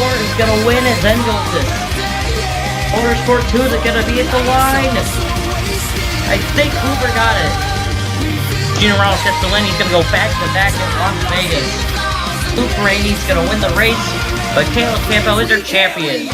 Motorsport is going to win it, then Jolton. Motorsport 2 is going to be at the line. I think Cooper got it. NROL gets the win. He's going to go back-to-back in Las Vegas. Luke Rainey's going to win the race, but Caleb Campbell is our champion.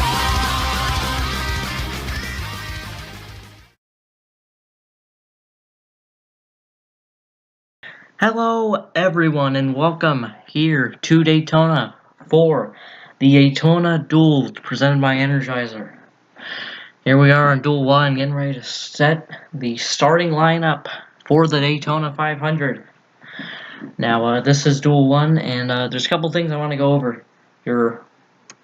Hello everyone and welcome here to Daytona for the Daytona Duels presented by Energizer. Here we are on Duel 1 getting ready to set the starting lineup for the Daytona 500. Now this is Duel 1 and there's a couple things I want to go over. Your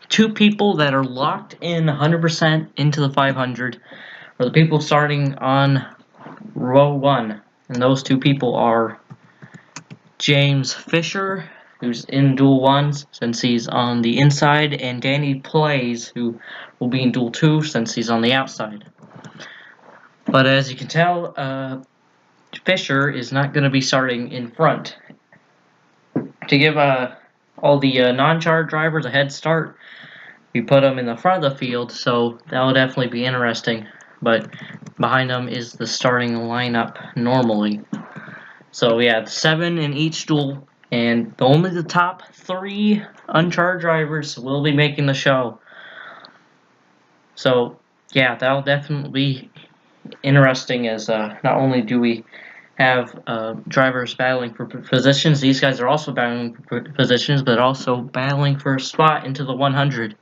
two people that are locked in 100% into the 500 are the people starting on row 1, and those two people are James Fisher, who's in Duel 1 since he's on the inside, and Danny Plays, who will be in Duel 2 since he's on the outside. But as you can tell, Fisher is not going to be starting in front. To give all the non-charged drivers a head start, we put them in the front of the field, so that will definitely be interesting. But behind them is the starting lineup normally. So we have 7 in each duel, and only the top 3 uncharted drivers will be making the show. So yeah, that'll definitely be interesting, as not only do we have drivers battling for positions, these guys are also battling for positions, but also battling for a spot into the 100.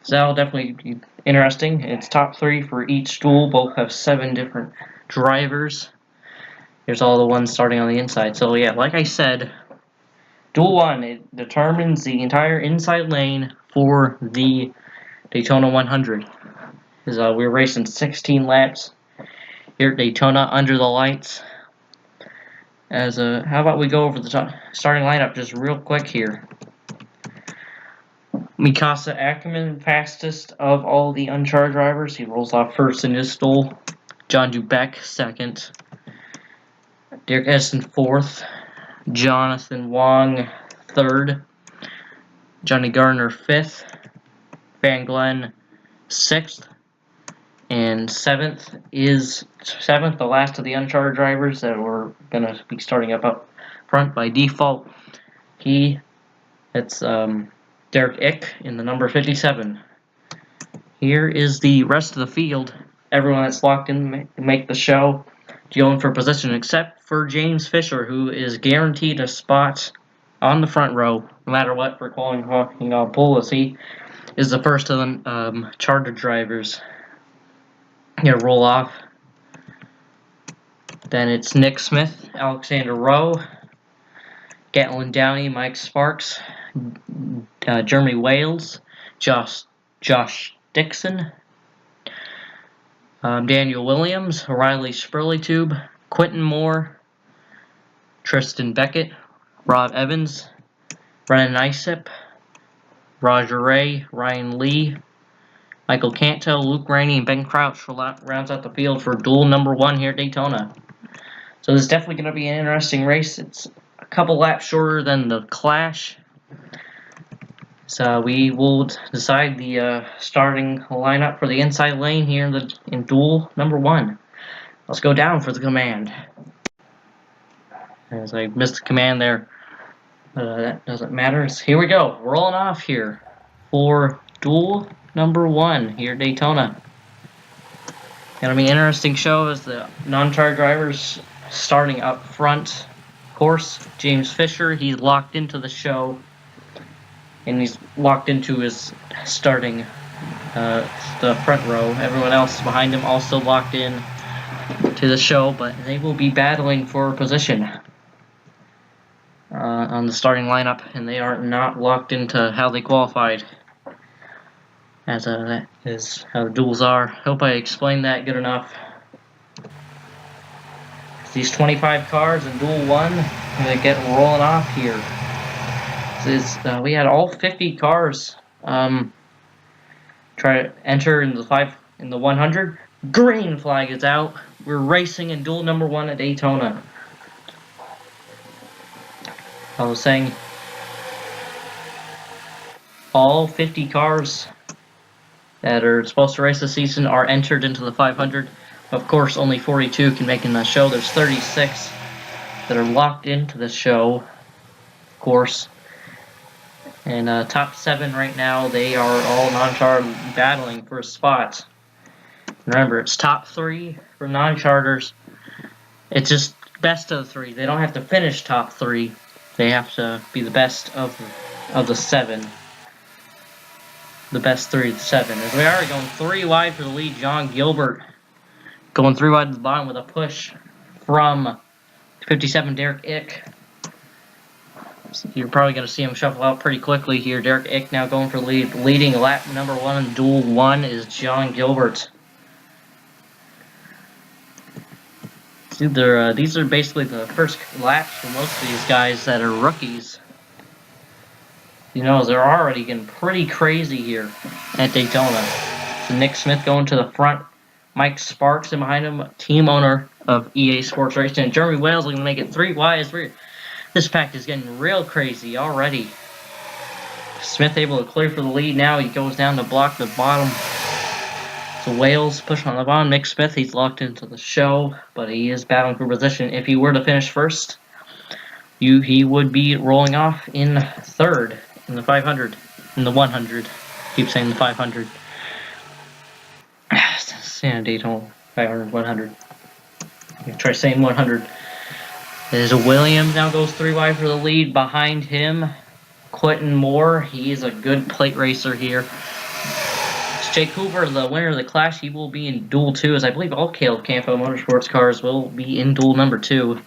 So that'll definitely be interesting. It's top 3 for each duel. Both have 7 different drivers. Here's all the ones starting on the inside. So yeah, like I said, Duel 1, it determines the entire inside lane for the Daytona 100. We're racing 16 laps here at Daytona under the lights. How about we go over the starting lineup just real quick here. Mikasa Ackerman, fastest of all the uncharted drivers. He rolls off first in this duel. John Dubeck, second. Derek Edson, 4th. Jonathan Wong, 3rd. Johnny Gardner, 5th. Van Glenn, 6th. And 7th, the last of the uncharted drivers that we're going to be starting up front by default. It's Derek Ick in the number 57. Here is the rest of the field. Everyone that's locked in to make the show, going for position, except for James Fisher, who is guaranteed a spot on the front row, no matter what, for qualifying on pole, as he is the first of the chartered drivers. Here, roll off. Then it's Nick Smith, Alexander Rowe, Gatlin Downey, Mike Sparks, Jeremy Wales, Josh Dixon, Daniel Williams, Riley Spurleytube, Quentin Moore, Tristan Beckett, Rob Evans, Brennan Isip, Roger Ray, Ryan Lee, Michael Canto, Luke Rainey, and Ben Crouch rounds out the field for duel number 1 here at Daytona. So this is definitely going to be an interesting race. It's a couple laps shorter than the Clash. So we will decide the starting lineup for the inside lane here in duel number 1. Let's go down for the command. As I missed the command there, that doesn't matter. So here we go, rolling off here for duel number 1 here at Daytona. Gonna be an interesting show as the non-charged drivers starting up front. Of course, James Fisher, he's locked into the show, and he's locked into his starting the front row. Everyone else behind him also locked in to the show, but they will be battling for position on the starting lineup, and they are not locked into how they qualified. As that is how the duels are. Hope I explained that good enough. These 25 cars in Duel 1 going to get rolling off here. We had all 50 cars try to enter in the 100. Green flag is out. We're racing in duel number 1 at Daytona. I was saying all 50 cars that are supposed to race this season are entered into the 500. Of course, only 42 can make in the show. There's 36 that are locked into the show, of course. And top 7 right now, they are all non-charter battling for a spot. Remember, it's top 3 for non-charters. It's just best of the 3. They don't have to finish top 3. They have to be the best of the 7. The best 3 of the 7. As we are going 3 wide for the lead, John Gilbert going 3 wide to the bottom with a push from 57, Derek Ick. So you're probably going to see him shuffle out pretty quickly here. Derek Ick now going for the lead. Leading lap number 1 in Duel 1 is John Gilbert. These are basically the first laps for most of these guys that are rookies. You know, they're already getting pretty crazy here at Daytona. So Nick Smith going to the front. Mike Sparks in behind him, team owner of EA Sports Racing. And Jeremy Wales going to make it 3 wide. This pack is getting real crazy already. Smith able to clear for the lead now. He goes down to block the bottom. So Wales pushing on the bottom. Nick Smith, he's locked into the show, but he is battling for position. If he were to finish first, he would be rolling off in 3rd in the 500, in the 100. Keep saying the 500. San Daytona 500, 100. Try saying 100. There's a Williams now goes 3 wide for the lead. Behind him, Quentin Moore. He is a good plate racer here. It's Jake Hoover, the winner of the Clash. He will be in Duel 2, as I believe all Caleb Campo Motorsports cars will be in Duel number 2.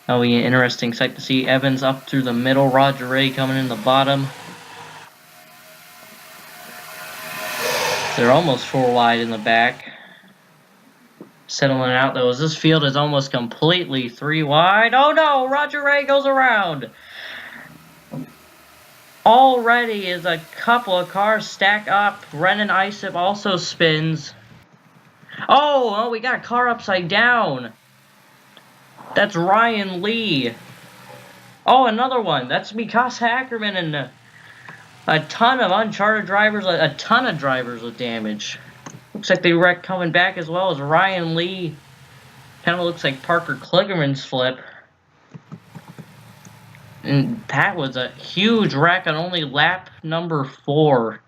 That'll be an interesting sight to see. Evans up through the middle. Roger Ray coming in the bottom. They're almost 4 wide in the back. Settling out though, as this field is almost completely 3 wide. Oh no, Roger Ray goes around. Already is a couple of cars stack up. Brennan Isip also spins. Oh, we got a car upside down. That's Ryan Lee. Oh, another one. That's Mikasa Ackerman and a ton of uncharted drivers, a ton of drivers with damage. Looks like they wrecked coming back as well as Ryan Lee. Kind of looks like Parker Kligerman's flip. And that was a huge wreck on only lap number 4.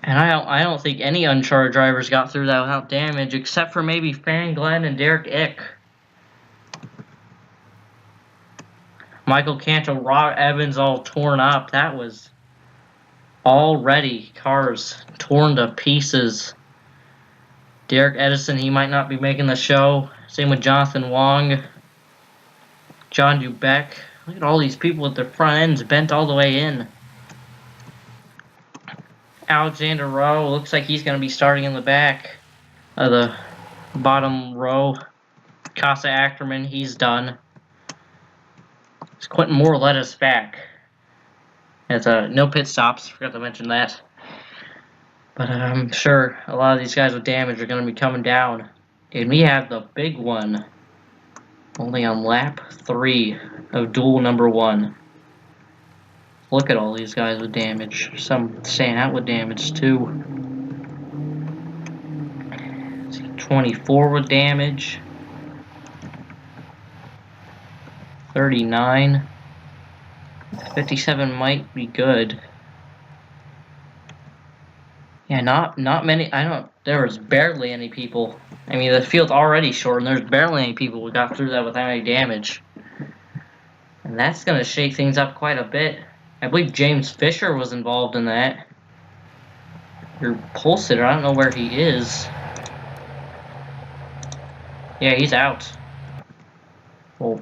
And I don't think any uncharted drivers got through that without damage, except for maybe Fan Glenn and Derek Ick. Michael Canto, Rod Evans all torn up. That was already cars torn to pieces. Derek Edison, he might not be making the show. Same with Jonathan Wong. John Dubeck. Look at all these people with their front ends bent all the way in. Alexander Rowe looks like he's going to be starting in the back of the bottom row. Casa Ackerman, he's done. Quentin Moore led us back. It's no pit stops, forgot to mention that. But I'm sure a lot of these guys with damage are going to be coming down. And we have the big one. Only on lap 3 of Duel number 1. Look at all these guys with damage. Some staying out with damage too. 24 with damage. 39. 57 might be good. Yeah, not many. There was barely any people. I mean, the field's already short, and there's barely any people who got through that without any damage. And that's going to shake things up quite a bit. I believe James Fisher was involved in that. Your pole sitter, I don't know where he is. Yeah, he's out. Well,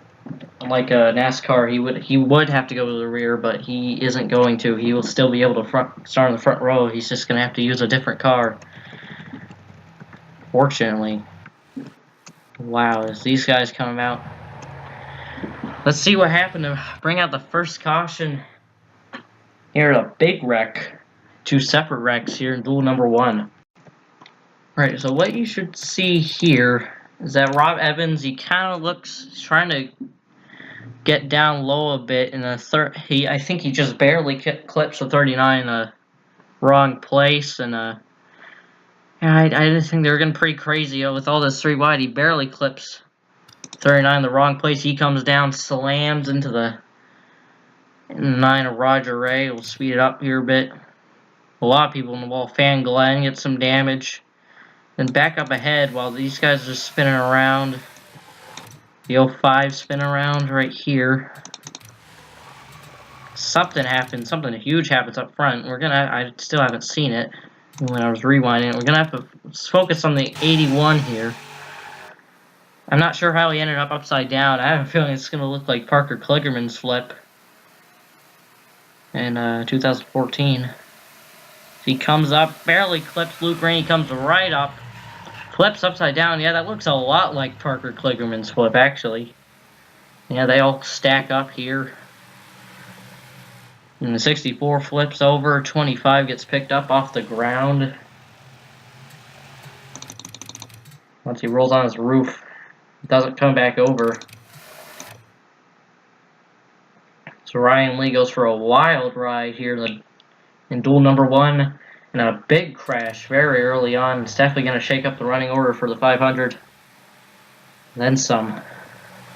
like NASCAR, he would have to go to the rear, but he isn't going to. He will still be able to start in the front row. He's just going to have to use a different car. Fortunately. Wow, as these guys come out. Let's see what happened to bring out the first caution. Here, a big wreck. 2 separate wrecks here in Duel number 1. Right, so what you should see here is that Rob Evans, he kind of looks, he's trying to get down low a bit in the third. I think he just barely clips the 39 in the wrong place, and yeah, I just think they're getting pretty crazy with all this 3 wide. He barely clips 39 in the wrong place. He comes down, slams into the 9 of Roger Ray. We'll speed it up here a bit. A lot of people in the wall. Fan Glenn gets some damage. Then back up ahead while these guys are just spinning around. The 05 spin around right here. Something happens. Something huge happens up front. I still haven't seen it when I was rewinding it. We're gonna have to focus on the 81 here. I'm not sure how he ended up upside down. I have a feeling it's gonna look like Parker Kligerman's flip in 2014. He comes up, barely clips Luke Rainey, comes right up, flips upside down. Yeah, that looks a lot like Parker Kligerman's flip, actually. Yeah, they all stack up here. And the 64 flips over, 25 gets picked up off the ground. Once he rolls on his roof, it doesn't come back over. So Ryan Lee goes for a wild ride here in duel number 1. And a big crash very early on. It's definitely going to shake up the running order for the 500. Then some.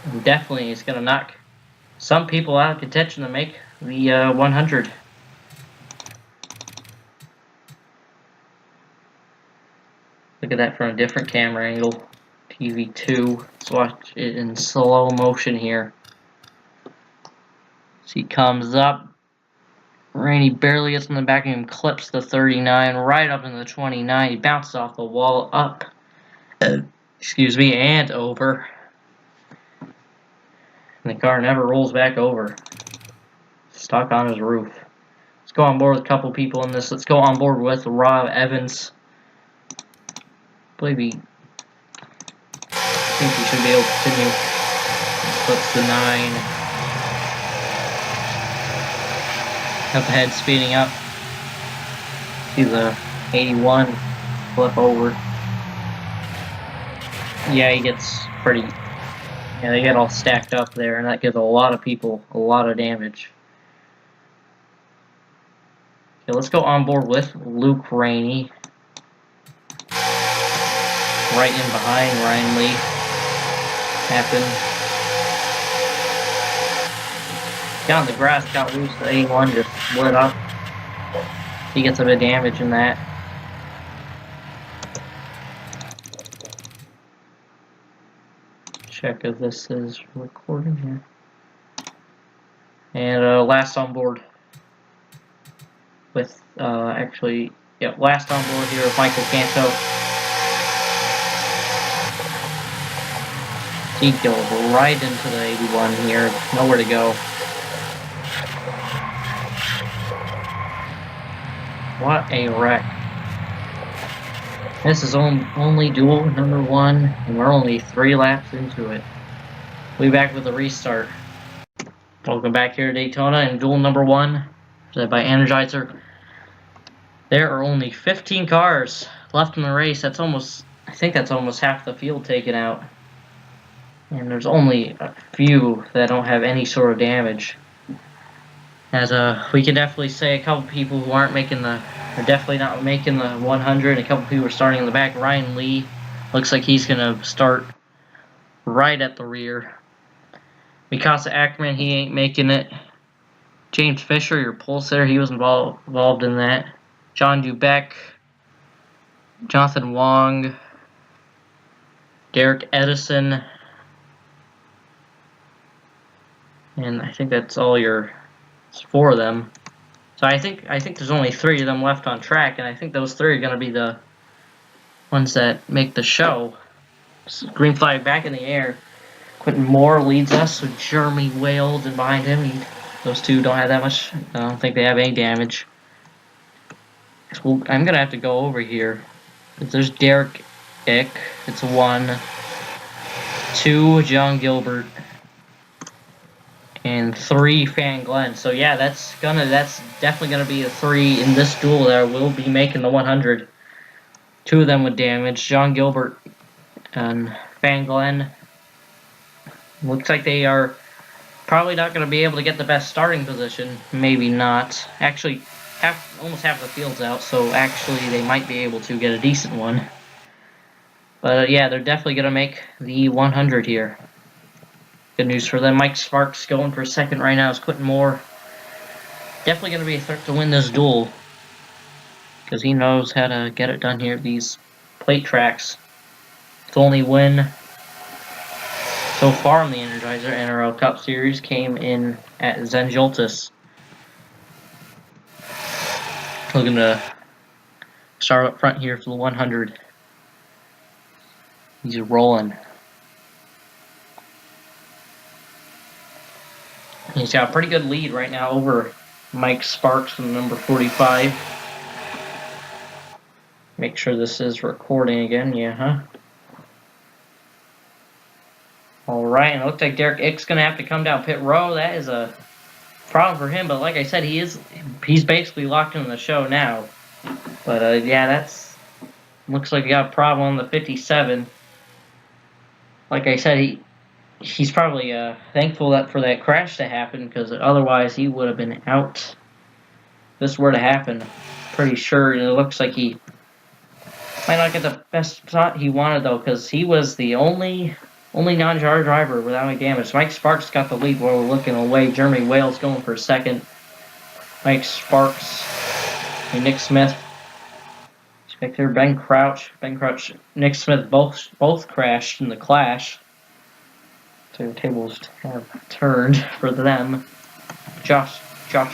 And definitely it's going to knock some people out of contention to make the 100. Look at that from a different camera angle. TV2. Let's watch it in slow motion here. So he comes up. Rainey barely gets in the back of him, clips the 39 right up into the 29. He bounces off the wall up. Excuse me, and over. And the car never rolls back over. Stuck on his roof. Let's go on board with a couple people in this. Let's go on board with Rob Evans. I think he should be able to continue. Clips the 9. Up ahead, speeding up. See the 81 flip over. Yeah, he gets pretty. Yeah, they get all stacked up there, and that gives a lot of people a lot of damage. Okay, let's go on board with Luke Rainey. Right in behind Ryan Lee. Happened. Got on the grass, got loose, the 81 just split up. He gets a bit of damage in that. Check if this is recording here. And last on board with, last on board here with Michael Canto. He goes right into the 81 here, nowhere to go. What a wreck. This is only duel number 1, and we're only 3 laps into it. We'll be back with a restart. Welcome back here to Daytona in duel number 1, presented by Energizer. There are only 15 cars left in the race. I think that's almost half the field taken out. And there's only a few that don't have any sort of damage. As we can definitely say a couple people who are definitely not making the 100. A couple people are starting in the back. Ryan Lee looks like he's gonna start right at the rear. Mikasa Ackerman, he ain't making it. James Fisher, your pole sitter, he was involved in that. John Dubeck, Jonathan Wong, Derek Edison, and I think that's all it's 4 of them. So I think there's only 3 of them left on track, and I think those 3 are going to be the ones that make the show. So green flag back in the air. Quentin Moore leads us with Jeremy Wales, and behind him, those 2 don't have that much. I don't think they have any damage. So I'm going to have to go over here. There's Derek Ick. It's 1. 2, John Gilbert. And 3, Fan Glenn. So yeah, that's definitely gonna be the 3 in this duel that will be making the 100. 2 of them with damage. John Gilbert and Fan Glenn. Looks like they are Probably not going to be able to get the best starting position. Maybe not. Actually, almost half the field's out, so actually they might be able to get a decent one. But yeah, they're definitely going to make the 100 here. Good news for them. Mike Sparks going for second right now is Quentin Moore. Definitely going to be a threat to win this duel, because he knows how to get it done here at these plate tracks. His only win so far in the Energizer NRL Cup Series came in at Zenjoltis. Looking to start up front here for the 100. He's rolling. He's got a pretty good lead right now over Mike Sparks from number 45. Make sure this is recording again. Yeah, huh? Alright, and it looks like Derek Ick's going to have to come down pit row. That is a problem for him, but like I said, he's basically locked in the show now. But yeah, that's looks like he got a problem on the 57. Like I said, he's probably thankful for that crash to happen, because otherwise he would have been out. If this were to happen, pretty sure it looks like he might not get the best shot he wanted though, because he was the only non-jar driver without any damage. Mike Sparks got the lead while we're looking away. Jeremy Wales going for second. Mike Sparks and Nick Smith. Back there, Ben Crouch, Nick Smith both crashed in the clash. So the tables have turned for them. Josh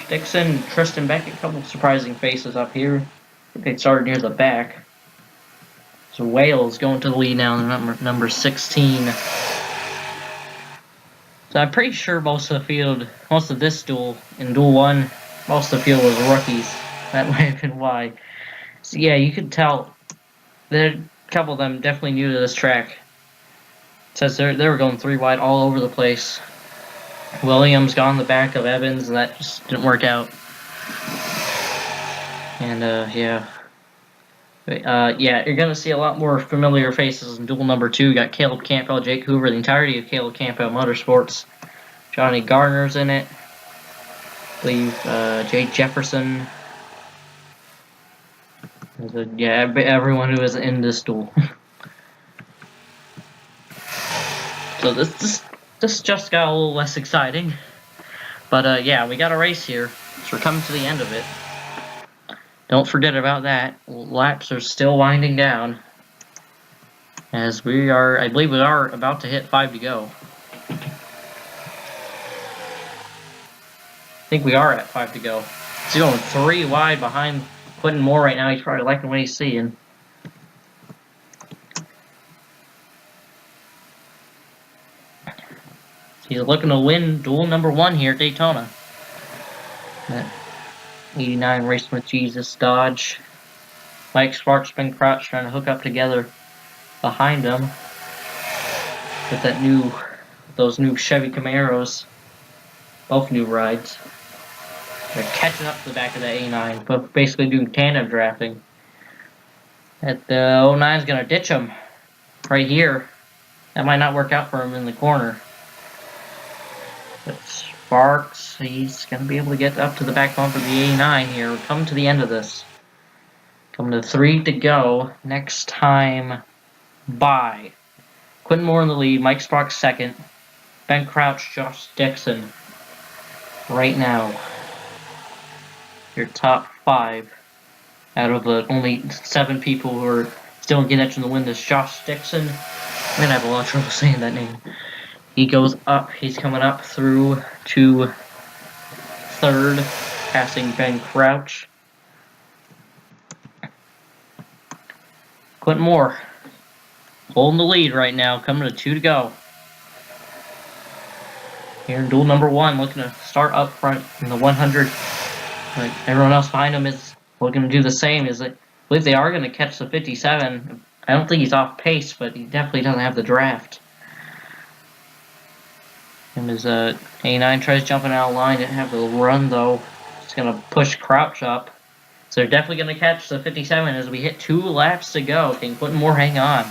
Dixon, Tristan Beck, a couple of surprising faces up here. I think they started near the back. So Wales going to the lead now, number 16. So I'm pretty sure most of this duel, in Duel 1, most of the field was rookies. That might have been why. So yeah, you could tell a couple of them definitely new to this track. It says they were going 3 wide all over the place. Williams got on the back of Evans, and that just didn't work out. And yeah. Yeah, you're going to see a lot more familiar faces in Duel number 2. You got Caleb Campbell, Jake Hoover, the entirety of Caleb Campbell Motorsports. Johnny Garner's in it. I believe Jay Jefferson. Yeah, everyone who is in this duel. So this just got a little less exciting. But yeah, we got a race here. So we're coming to the end of it. Don't forget about that. Laps are still winding down. As I believe we are about to hit 5 to go. I think we are at 5 to go. He's going 3 wide behind Quentin Moore right now. He's probably liking what he's seeing. He's looking to win duel number 1 here at Daytona. That 89 Racing with Jesus Dodge. Mike Sparks, Ben Crouch trying to hook up together behind him with those new Chevy Camaros. Both new rides. They're catching up to the back of the A9, but basically doing tandem drafting. The 09's going to ditch him right here. That might not work out for him in the corner. But Sparks, he's going to be able to get up to the back bumper of the A9 here. We're coming to the end of this. Coming to 3 to go. Next time, bye. Quentin Moore in the lead. Mike Sparks second. Ben Crouch, Josh Dixon. Right now, your top 5 out of the only 7 people who are still in contention to win this. Josh Dixon. I'm going to have a lot of trouble saying that name. He goes up. He's coming up through to 3rd, passing Ben Crouch. Quentin Moore holding the lead right now, coming to 2 to go. Here in duel number 1, looking to start up front in the 100. Like everyone else behind him is looking to do the same. I believe they are going to catch the 57. I don't think he's off pace, but he definitely doesn't have the draft. And as A9 tries jumping out of line, didn't have the run though. It's going to push Crouch up. So they're definitely going to catch the 57 as we hit 2 laps to go. Can Quentin Moore hang on?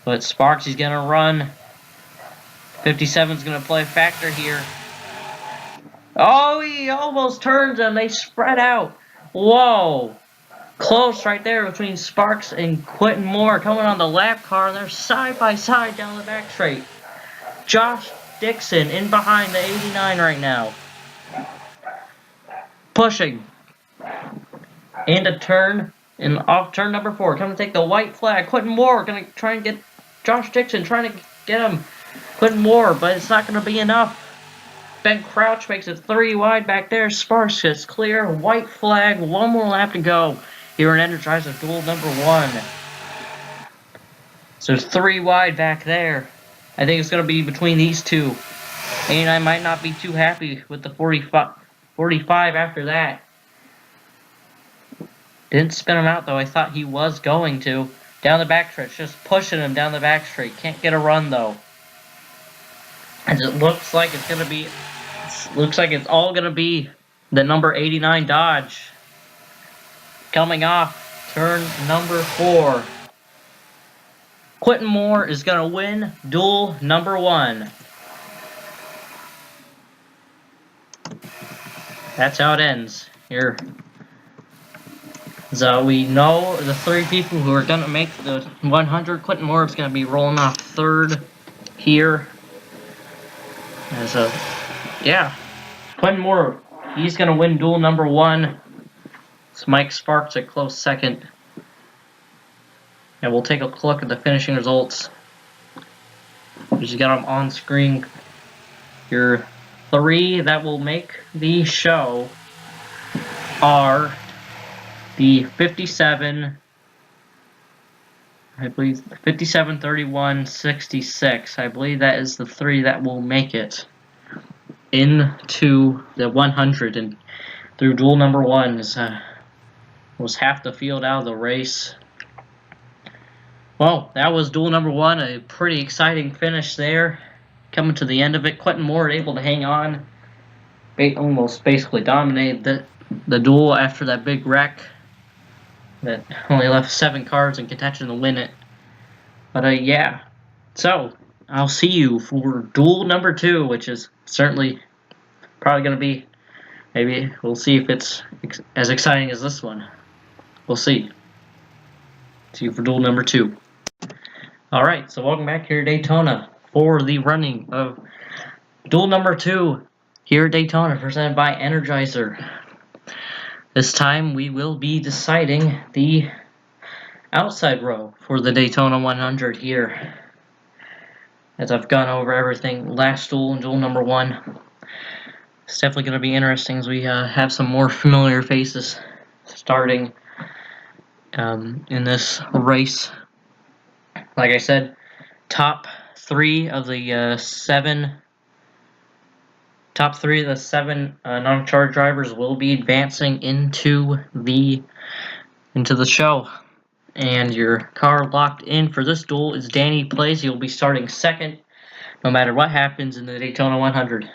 But Sparks, he's going to run 57's going to play a factor here. Oh, he almost turns them. They spread out. Whoa. Close right there between Sparks and Quentin Moore coming on the lap car. They're side by side down the back straight. Josh Dixon in behind the 89 right now. Pushing. Into turn. And off turn number 4. Coming to take the white flag. Quentin Moore going to try and get Josh Dixon. Trying to get him. Quentin Moore, but it's not going to be enough. Ben Crouch makes it 3 wide back there. Sparks gets clear. White flag. 1 more lap to go. Here in Energizer duel number 1. So 3 wide back there. I think it's going to be between these two. And I might not be too happy with the 45 after that. Didn't spin him out though. I thought he was going to. Down the back stretch. Just pushing him down the back straight. Can't get a run though. As it looks like it's going to be... Looks like it's all going to be the number 89 Dodge. Coming off turn number 4. Quentin Moore is going to win duel number 1. That's how it ends here. So we know the 3 people who are going to make the 100. Quentin Moore is going to be rolling off 3rd here. As a, yeah, Quentin Moore, he's going to win duel number 1. It's Mike Sparks a close 2nd. And we'll take a look at the finishing results. We just got them on screen. Your 3 that will make the show are the 57, I believe 57, 31, 66. I believe that is the 3 that will make it into the 100 and through duel number 1 was half the field out of the race. Well, that was duel number 1. A pretty exciting finish there. Coming to the end of it, Quentin Moore able to hang on. Almost basically dominated the duel after that big wreck that only left 7 cars in contention to win it. But yeah, so I'll see you for duel number 2, which is certainly probably going to be, maybe we'll see if it's as exciting as this one. We'll see. See you for duel number 2. Alright, so welcome back here at Daytona for the running of duel number 2 here at Daytona, presented by Energizer. This time we will be deciding the outside row for the Daytona 100 here. As I've gone over everything last duel and duel number 1. It's definitely going to be interesting as we have some more familiar faces starting in this race. Like I said, top 3 of the 7 non-charge drivers will be advancing into the show. And your car locked in for this duel is Danny Plays. He'll be starting 2nd, no matter what happens in the Daytona 100.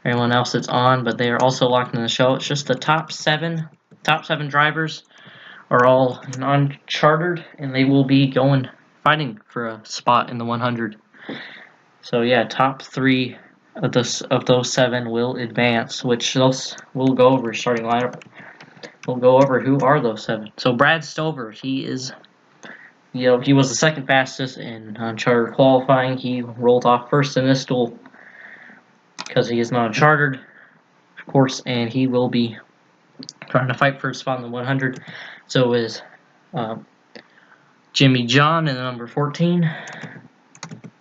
Everyone else that's on, but they are also locked in the show. It's just the top 7 drivers are all unchartered, and they will be fighting for a spot in the 100. So yeah, top 3 of those 7 will advance, which we'll go over starting lineup. We'll go over who are those 7. So Brad Stover, he was the 2nd fastest in unchartered qualifying. He rolled off 1st in this duel because he is not unchartered, of course, and he will be trying to fight for a spot in the 100. So is Jimmy John in the number 14,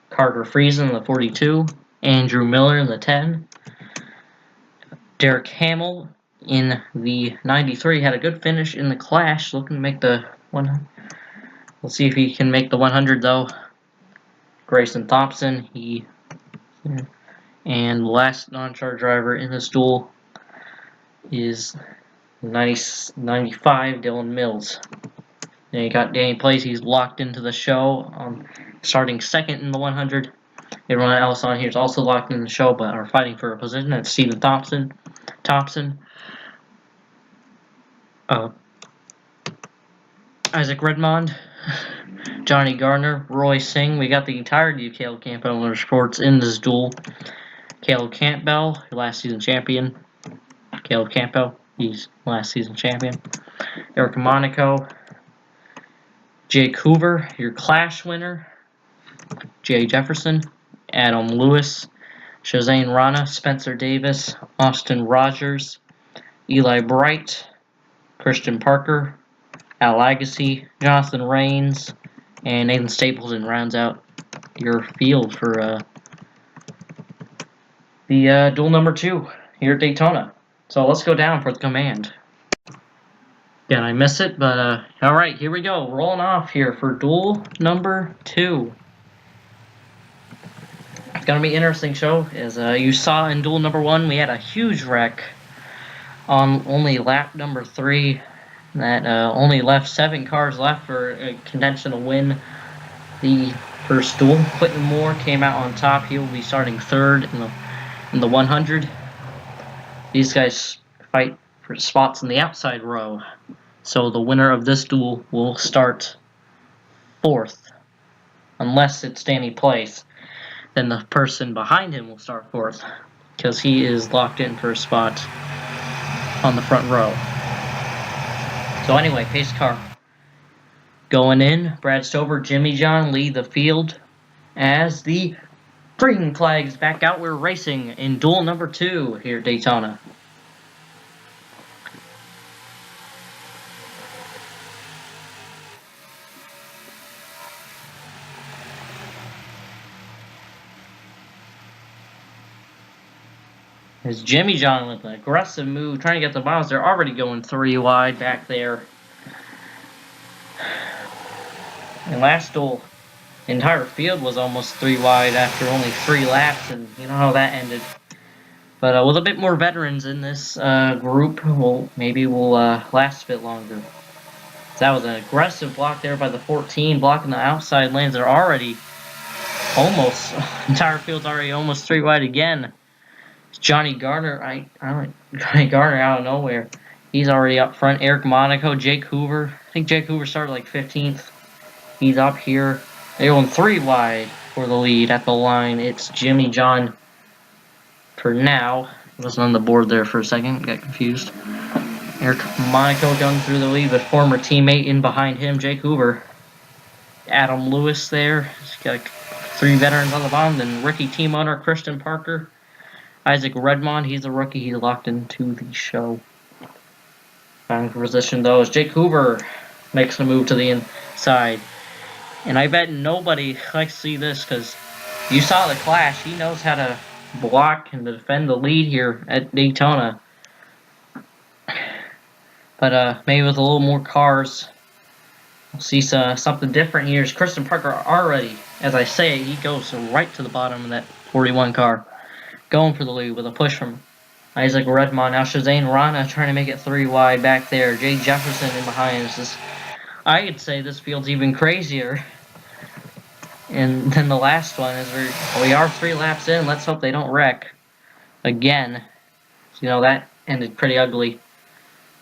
Carter Friesen in the 42, Andrew Miller in the 10, Derek Hamill in the 93 had a good finish in the Clash, looking to make the 100. We'll see if he can make the 100 though. Grayson Thompson, and the last non-charge driver in this duel is 95 Dylan Mills. Then you got Danny Plays, he's locked into the show, starting 2nd in the 100. Everyone else on here is also locked in the show, but are fighting for a position. That's Stephen Thompson, Isaac Redmond, Johnny Gardner, Roy Singh. We got the entirety of Caleb Campbell Motorsports in this duel. Caleb Campbell, your last season champion. Caleb Campbell, he's last season champion. Eric Monaco. Jake Hoover, your Clash winner. Jay Jefferson. Adam Lewis. Shazane Rana. Spencer Davis. Austin Rogers. Eli Bright. Christian Parker. Al Agassi. Jonathan Rains. And Nathan Stapleton rounds out your field for the duel number 2 here at Daytona. So let's go down for the command. Again, I miss it, but alright, here we go. Rolling off here for duel number 2. It's going to be an interesting show. As you saw in duel number 1, we had a huge wreck on only lap number 3. That only left 7 cars left for contention to win the first duel. Quentin Moore came out on top. He will be starting 3rd in the 100. These guys fight for spots in the outside row. So the winner of this duel will start 4th. Unless it's Danny Place, then the person behind him will start 4th, because he is locked in for a spot on the front row. So anyway, pace car going in. Brad Stover, Jimmy John lead the field as the green flags back out. We're racing in duel number 2 here at Daytona. As Jimmy John with an aggressive move, trying to get the bombs. They're already going 3 wide back there. And last duel, the entire field was almost 3 wide after only 3 laps, and you know how that ended. But with a bit more veterans in this group, maybe we'll last a bit longer. So that was an aggressive block there by the 14, blocking the outside lanes. They're already almost, entire field's already almost 3 wide again. Johnny Gardner, Johnny Gardner out of nowhere. He's already up front. Eric Monaco, Jake Hoover. I think Jake Hoover started like 15th. He's up here. They're going 3 wide for the lead at the line. It's Jimmy John for now. He wasn't on the board there for a second. Got confused. Eric Monaco going through the lead with former teammate in behind him, Jake Hoover. Adam Lewis there. He's got 3 veterans on the bottom. Then rookie team owner Christian Parker. Isaac Redmond, he's a rookie. He's locked into the show. Final position, though, is Jake Hoover makes the move to the inside. And I bet nobody likes to see this, because you saw the clash. He knows how to block and defend the lead here at Daytona. But maybe with a little more cars, we'll see something different here. Is Christian Parker already, as I say, he goes right to the bottom of that 41 car. Going for the lead with a push from Isaac Redmond. Now Shazane Rana trying to make it 3 wide back there. Jay Jefferson in behind us. I could say this field's even crazier than the last one. As we are 3 laps in. Let's hope they don't wreck again. You know, that ended pretty ugly.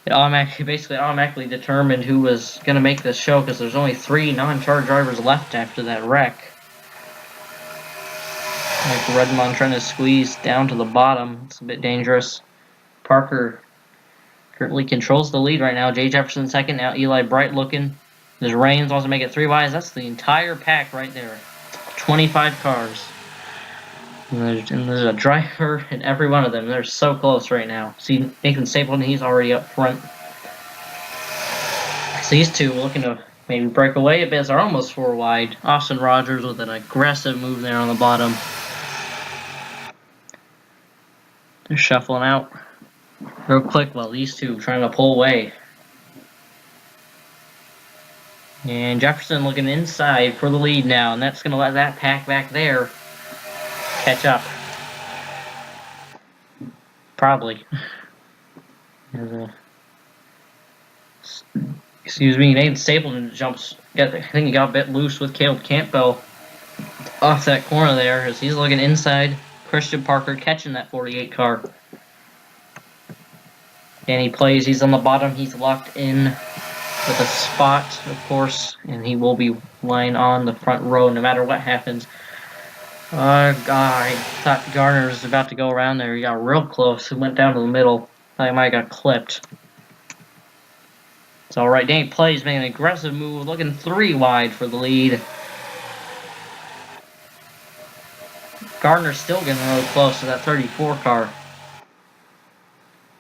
It basically automatically determined who was going to make this show, because there's only 3 non-charge drivers left after that wreck. Like Redmond trying to squeeze down to the bottom. It's a bit dangerous. Parker currently controls the lead right now. Jay Jefferson second. Now Eli Bright looking. There's Rains wants to make it 3 wide. That's the entire pack right there. 25 cars. And there's a driver in every one of them. They're so close right now. See Nathan Stapleton, he's already up front. So these two looking to maybe break away a bit. They're almost 4 wide. Austin Rogers with an aggressive move there on the bottom. They're shuffling out real quick while these two trying to pull away. And Jefferson looking inside for the lead now, and that's going to let that pack back there catch up. Probably. Excuse me, Nathan Stapleton jumps. I think he got a bit loose with Caleb Campbell off that corner there, as he's looking inside. Christian Parker catching that 48 car. And he plays, he's on the bottom, he's locked in with a spot, of course, and he will be lying on the front row no matter what happens. God, I thought Garner was about to go around there. He got real close. He went down to the middle. I might have got clipped. It's alright. Danny plays, making an aggressive move, looking 3 wide for the lead. Gardner's still getting really close to that 34 car.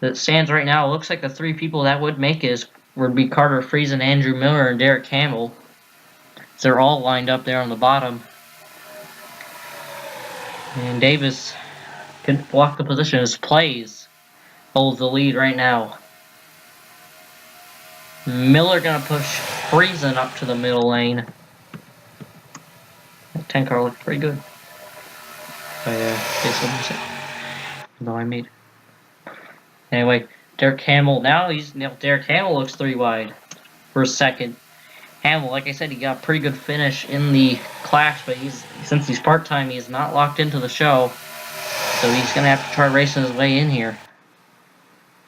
That stands right now. It looks like the 3 people that would make it would be Carter Friesen, Andrew Miller, and Derek Campbell. They're all lined up there on the bottom. And Davis couldn't block the position. His plays holds the lead right now. Miller gonna push Friesen up to the middle lane. That 10 car looked pretty good. Though I made it. Anyway, Derek Hamill. Derek Hamill looks 3 wide for a second. Hamill, like I said, he got a pretty good finish in the clash, but since he's part-time, he's not locked into the show. So he's gonna have to try racing his way in here.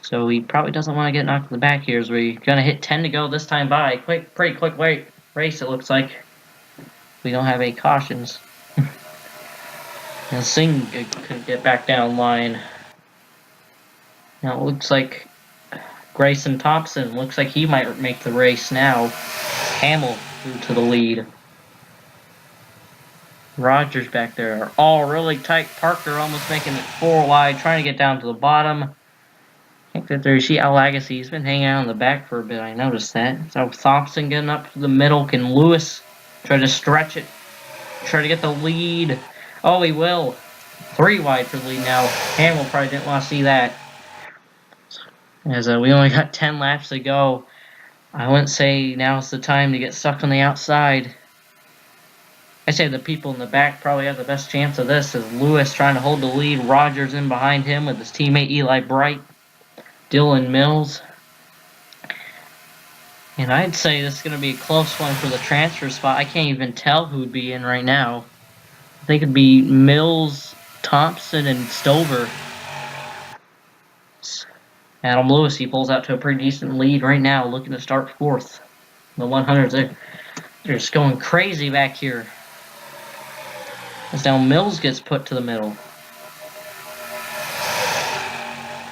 So he probably doesn't want to get knocked in the back here as we're gonna hit 10 to go this time by. Pretty quick race, it looks like. We don't have any cautions. And Singh could get back down line. Now it looks like Grayson Thompson looks like he might make the race now. Hamill through to the lead. Rogers back there. All really tight. Parker almost making it 4 wide, trying to get down to the bottom. I think that there's Al Agassi. He's been hanging out in the back for a bit. I noticed that. So Thompson getting up to the middle. Can Lewis try to stretch it? Try to get the lead. Oh, he will. 3 wide for the lead now. Hamill probably didn't want to see that. As we only got 10 laps to go. I wouldn't say now's the time to get stuck on the outside. I say the people in the back probably have the best chance of this, as Lewis trying to hold the lead. Rogers in behind him with his teammate Eli Bright. Dylan Mills. And I'd say this is going to be a close one for the transfer spot. I can't even tell who'd be in right now. I think it'd be Mills, Thompson, and Stover. Adam Lewis, he pulls out to a pretty decent lead right now, looking to start 4th. The 100s, they're just going crazy back here. As now Mills gets put to the middle.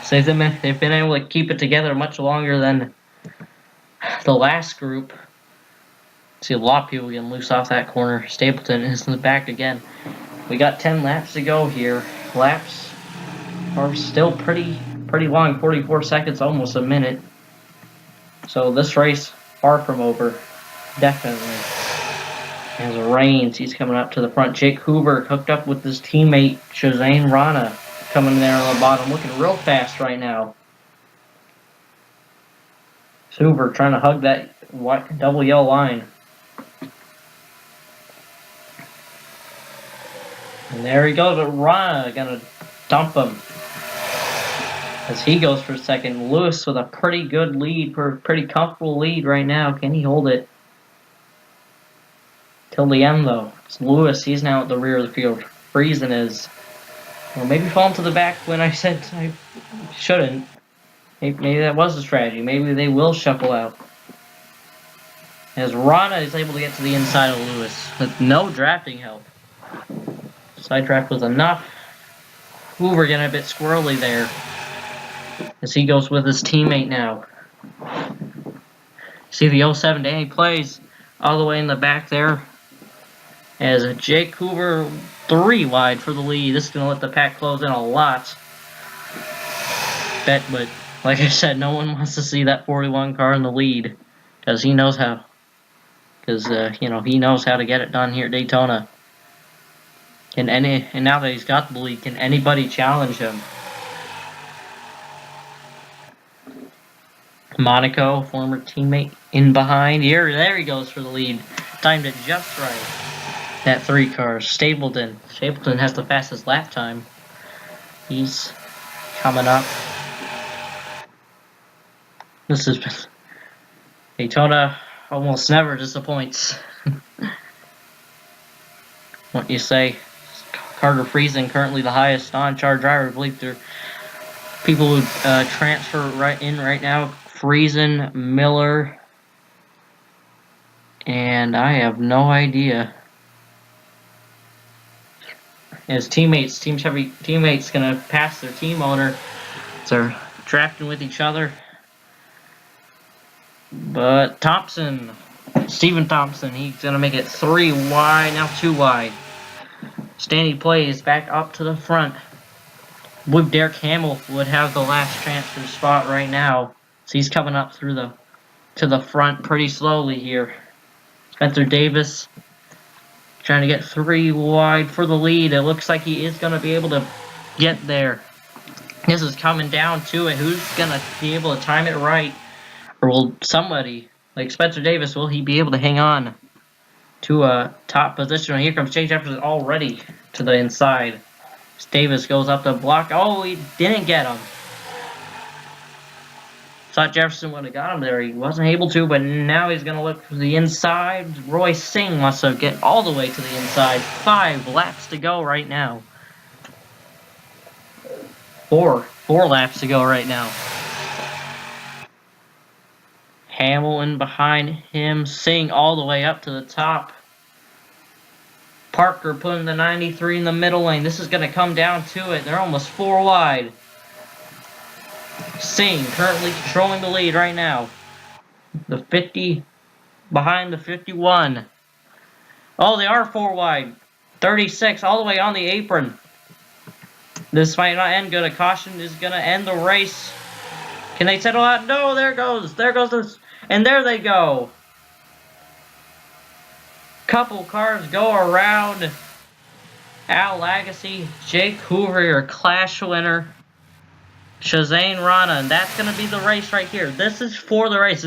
So they've been able to keep it together much longer than the last group. See a lot of people getting loose off that corner. Stapleton is in the back again. We got 10 laps to go here. Laps are still pretty long, 44 seconds, almost a minute. So this race, far from over. Definitely. As Reigns, he's coming up to the front. Jake Hoover hooked up with his teammate, Shazane Rana, coming there on the bottom, looking real fast right now. Hoover trying to hug that double yellow line. And there he goes, but Rana gonna dump him. As he goes for second. Lewis with a pretty good lead, pretty comfortable lead right now. Can he hold it till the end, though? It's Lewis, he's now at the rear of the field. Friesen is. Well, maybe falling to the back when I said I shouldn't. Maybe that was the strategy. Maybe they will shuffle out. As Rana is able to get to the inside of Lewis with no drafting help. Side draft was enough. Hoover getting a bit squirrely there. As he goes with his teammate now. See the 07 Danny plays all the way in the back there. As Jake Hoover 3 wide for the lead. This is going to let the pack close in a lot. But like I said, no one wants to see that 41 car in the lead. Because he knows how. Because, he knows how to get it done here at Daytona. And now that he's got the lead, can anybody challenge him? Monaco, former teammate, in behind. There he goes for the lead. Timed it just right. That 3 car. Stapleton. Stapleton has the fastest lap time. He's coming up. This is Daytona almost never disappoints. What you say? Carter Friesen, currently the highest on-chart driver. I believe there are people who transfer right now. Friesen, Miller, And I have no idea. His teammates, Team Chevy teammates, gonna pass their team owner. They're drafting with each other. But Thompson, Stephen Thompson, he's gonna make it 3 wide, now 2 wide. Standing plays back up to the front. Would Derek Hamill would have the last transfer spot right now. So he's coming up through to the front pretty slowly here. Spencer Davis trying to get 3 wide for the lead. It looks like he is gonna be able to get there. This is coming down to it. Who's gonna be able to time it right? Or will somebody, like Spencer Davis, will he be able to hang on to a top position? And here comes Jay Jefferson already to the inside. Davis goes up the block. Oh, he didn't get him. Thought Jefferson would have got him there. He wasn't able to, but now he's going to look for the inside. Roy Singh wants to get all the way to the inside. 5 laps to go right now. 4 laps to go right now. Hamilton behind him, Singh all the way up to the top. Parker putting the 93 in the middle lane. This is going to come down to it. They're almost 4 wide. Singh currently controlling the lead right now. The 50 behind the 51. Oh, they are 4 wide. 36 all the way on the apron. This might not end good. A caution is going to end the race. Can they settle out? No, there goes this. And there they go. Couple cars go around. Al Lagasse, Jake Hoover, your Clash winner. Shazane Rana, and that's going to be the race right here. This is for the race.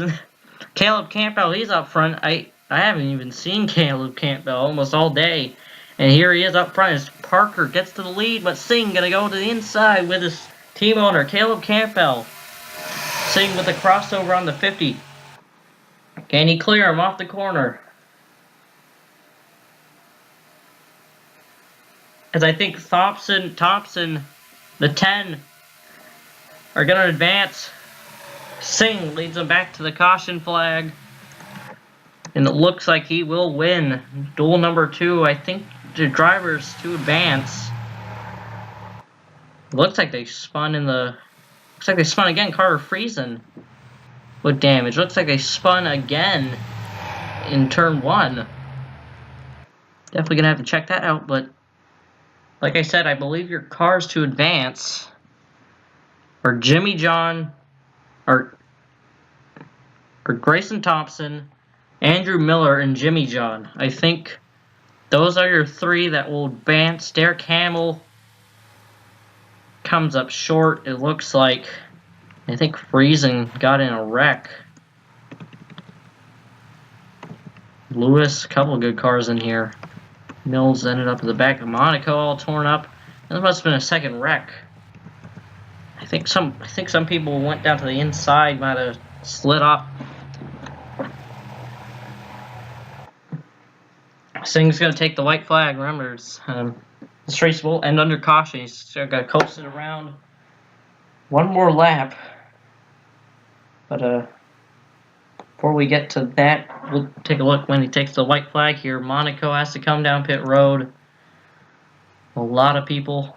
Caleb Campbell, he's up front. I haven't even seen Caleb Campbell almost all day. And here he is up front as Parker gets to the lead, but Singh going to go to the inside with his team owner, Caleb Campbell. Singh with the crossover on the 50. Can he clear him off the corner? As I think Thompson, the 10, are going to advance. Singh leads him back to the caution flag. And it looks like he will win. Duel number 2, I think the drivers to advance. It looks like they spun in the... Looks like they spun again. Carter Friesen with damage. Looks like they spun again in turn 1. Definitely going to have to check that out, but... Like I said, I believe your cars to advance are Jimmy John, or Grayson Thompson, Andrew Miller, and Jimmy John. I think those are your 3 that will advance. Derek Hamill comes up short, it looks like. I think Friesen got in a wreck. Lewis, a couple of good cars in here. Mills ended up at the back of Monaco, all torn up. And there must have been a second wreck. I think some people went down to the inside, might have slid off. Singh's going to take the white flag. Remember, this race will end under caution. He's got to coast it around. 1 more lap. But before we get to that, we'll take a look when he takes the white flag here. Monaco has to come down pit road. A lot of people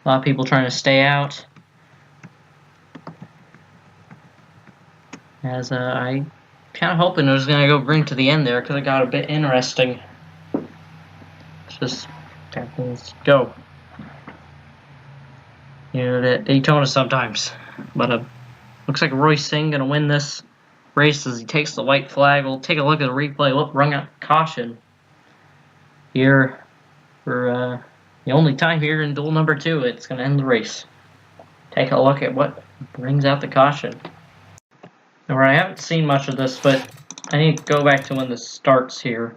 trying to stay out. As I kind of hoping it was going to go bring to the end there because it got a bit interesting. Let's just tap things go. You know, that Daytona sometimes. But looks like Roy Singh going to win this race as he takes the white flag. We'll take a look at the replay. Look, rung out caution here for the only time here in duel number 2. It's going to end the race. Take a look at what brings out the caution. Now, I haven't seen much of this, but I need to go back to when this starts here.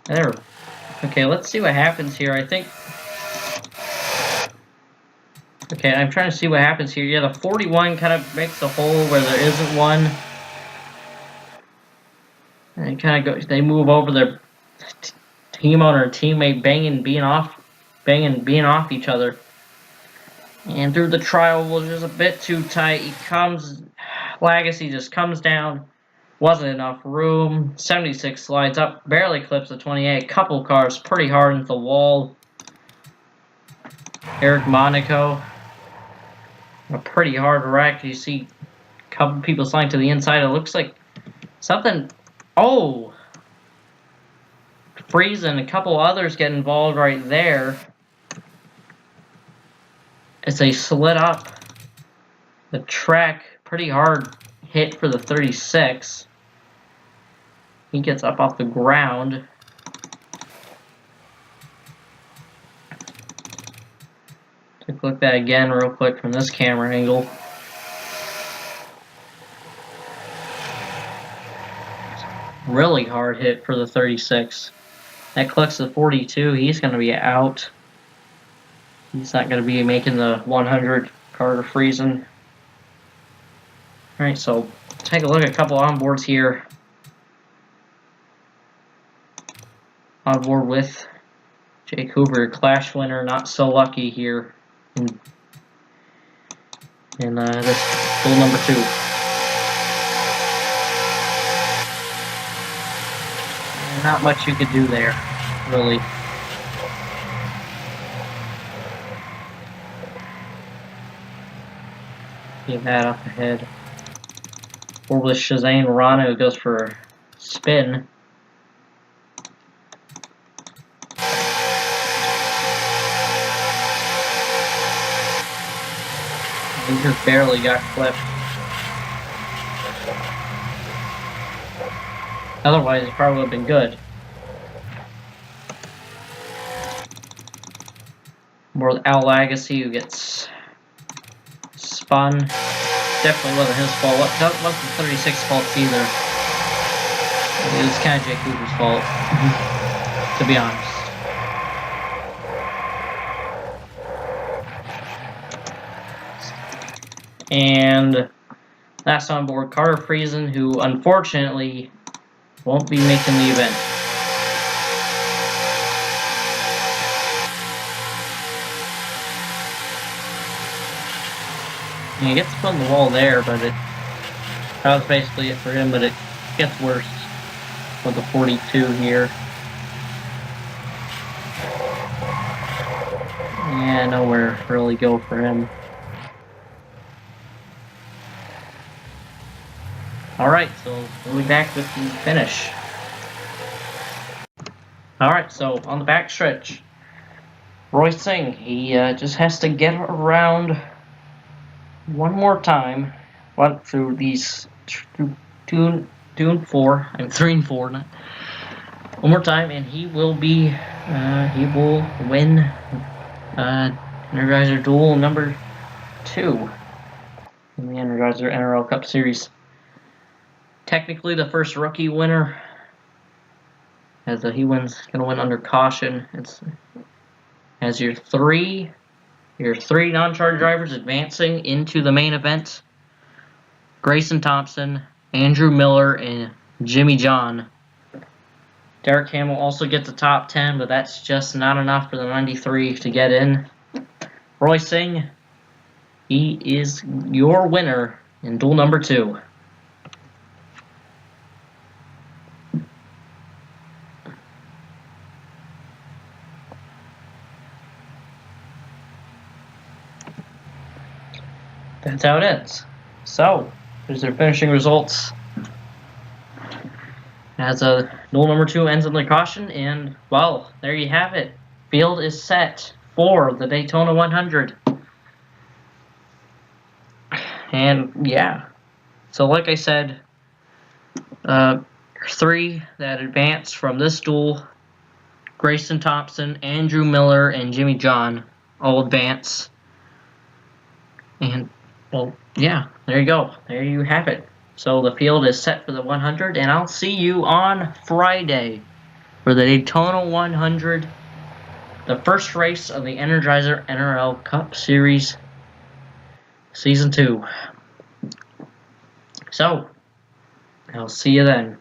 There. Okay, let's see what happens here. I think... Okay, I'm trying to see what happens here. Yeah, the 41 kind of makes a hole where there isn't one. And it kind of goes, they move over their team owner and teammate banging, being off each other. And through the trial was just a bit too tight. He comes Legacy just comes down. Wasn't enough room. 76 slides up, barely clips the 28. Couple cars pretty hard into the wall. Eric Monaco, a pretty hard wreck. You see a couple people sliding to the inside. It looks like something. Oh! Freeze and a couple others get involved right there. As they slid up the track, pretty hard hit for the 36. He gets up off the ground. Take a look at that again real quick from this camera angle. Really hard hit for the 36. That clicks the 42. He's going to be out. He's not going to be making the 100. Carter Friesen. Alright, so take a look at a couple onboards here. On board with Jake Hoover, Clash winner, not so lucky here in this duel number 2. Not much you could do there, really. Get that up ahead. Or with Shazane Rana, who goes for a spin. He just barely got clipped. Otherwise, it probably would have been good. More with Al Legacy, who gets spun. Definitely wasn't his fault. That wasn't 36's fault either. It was kind of Jake Hoover's fault, to be honest. And last on board, Carter Friesen, who unfortunately won't be making the event. And he gets put on the wall there, but that was basically it for him, but it gets worse with the 42 here. Yeah, nowhere to really go for him. Alright, so we'll be back with the finish. Alright, so on the back stretch, Roy Singh, he just has to get around one more time. Went through these Dune 4, I'm 3 and 4 now. One more time, and he will be, he will win Energizer Duel number 2 in the Energizer NROL Cup Series. Technically the first rookie winner, as he gonna win under caution. It's as your three non-charge drivers advancing into the main event: Grayson Thompson, Andrew Miller, and Jimmy John. Derek Hamill also gets the top 10, but that's just not enough for the 93 to get in. Roy Singh, he is your winner in duel number 2. That's how it ends. So, here's their finishing results. As duel number 2 ends in the caution, and, well, there you have it. Field is set for the Daytona 100. And, yeah. So, like I said, 3 that advanced from this duel: Grayson Thompson, Andrew Miller, and Jimmy John all advance. And, well, yeah, there you go. There you have it. So the field is set for the 100, and I'll see you on Friday for the Daytona 100, the first race of the Energizer NRL Cup Series Season 2. So, I'll see you then.